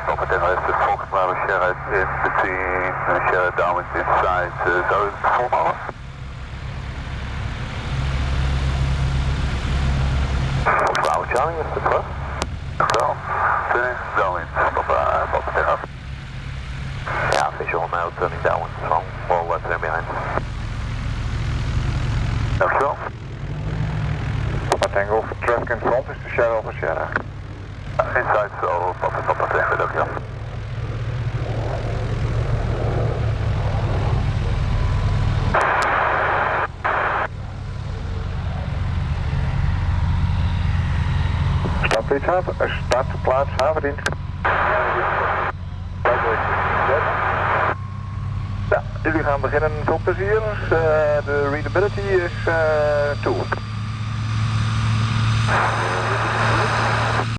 Pottier heeft de Fox Bravo Sierra in between Sierra downwind inside. Zou je het volhouden? Fox Bravo Charlie, is het terug? Wel, downwind, Pottier af. Ja, visual now turning downwind from all left and behind. Dankjewel. Tango for traffic in front is de Sierra over Sierra. Inside, zo, Pottier, dankjewel. Startplaats havendienst. Ja, jullie gaan beginnen. Veel plezier. De readability is 2.